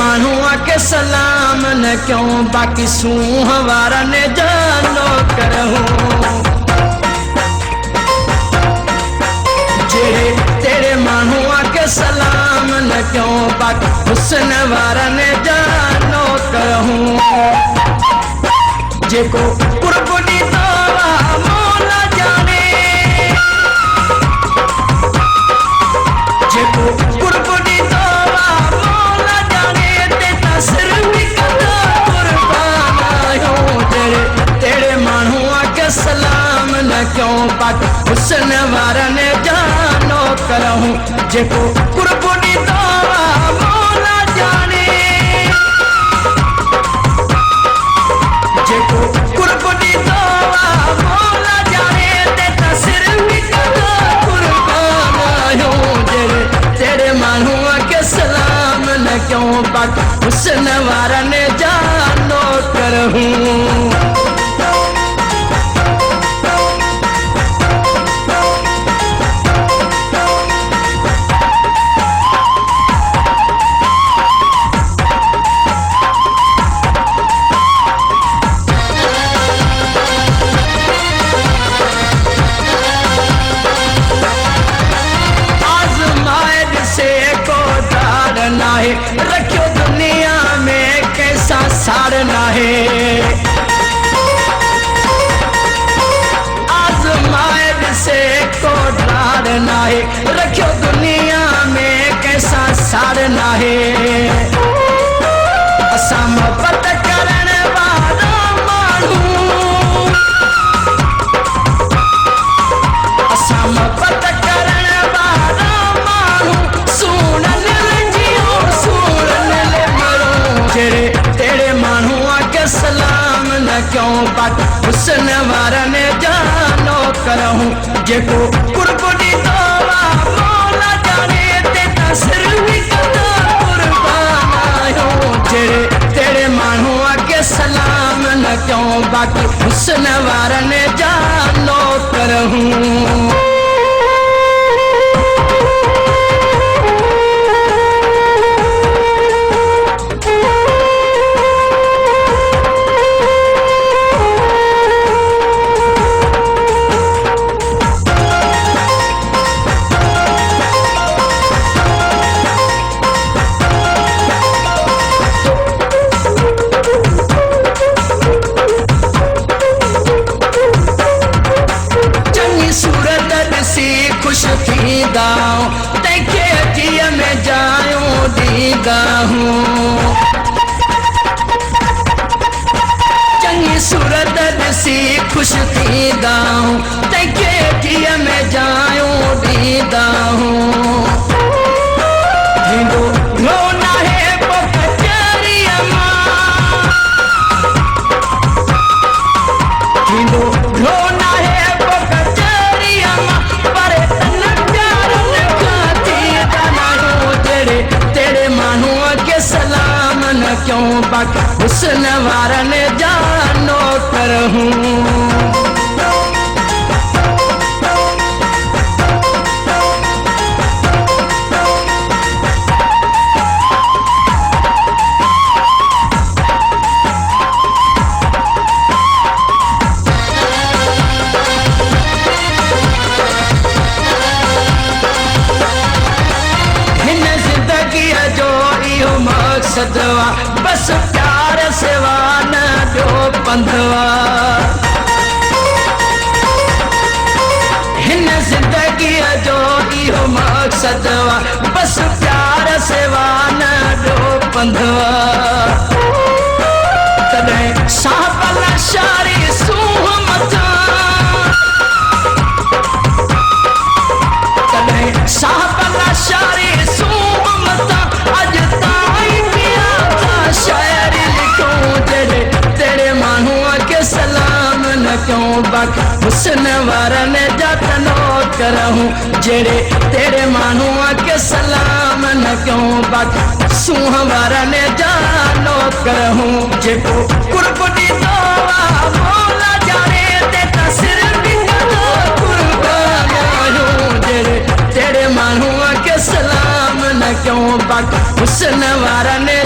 मानुआ के सलाम न क्यों बाकी सूह वारा ने जानो करहूं जेड़े तेरे मानुआ के सलाम न क्यों बाकी हुस्न वारा ने जानो करहूं जेको कुर्बनी तोवा मौला जाने जेको कुर्बनी तोवा मौला जाने तेता सिर भी कदा कुर्बान आयो तेरे मानुआ के सलाम न क्यों बाकी हुस्न वारा ने जानो करहूं जेको कुर्बनी तोवा मौला जाने जेको कुर्बनी तोवा मौला जाने तेता सिर भी कदा कुर्बान आयो तेरे मानुआ के सलाम न क्यों बाकी हुस्न वारा ने जानो करहूं रखियो दुनिया में कैसा साड़ना है आजमाइश से को डरना है रखियो दुनिया में कैसा साड़ना है असम पत करण वाला मानू असम पत करण वाला मानू सुनन तेरे मानुआ के सलाम न क्यों बाकी हुस्न वारा ने जानो करहूं जेको कुर्बनी तोवा मौला जाने तेता सिर भी कदा कुर्बान आयो तेरे मानुआ के सलाम न क्यों बाकी हुस्न वारा ने जानो करहूं देखे जिया में जाऊं दीदा हूँ चंगी सूरत सी खुश दीदा हूँ देखे जिया में जाऊं दीदा हूँ हिंदू रोना है वो कचरिया हिंदू रोना है वो कचरिया पर तेरे मानुआ के सलाम न क्यों बाकी हुस्न वारा ने जानो करहूं मकसदवा बस प्यार सेवा न दो पंधवा हिन जिंदगी जो इहो मकसदवा बस प्यार सेवा न दो पंधवा तॾहिं साहब शारी सूह मथा तॾहिं साहब शारी सूह मथा अॼु शायरी लिखूं तेरे मानुआ के सलाम न क्यों बाकी हुस्न वारा ने जानो करहूं जेड़े तेरे मानुआ के सलाम न क्यों बाकी सूह वारा ने जानो करहूं जेको कुर्बनी तोवा मौला जाने तेता सिर भी कदा कुर्बान आयो तेरे मानुआ के सलाम न क्यों बाकी हुस्न वारा ने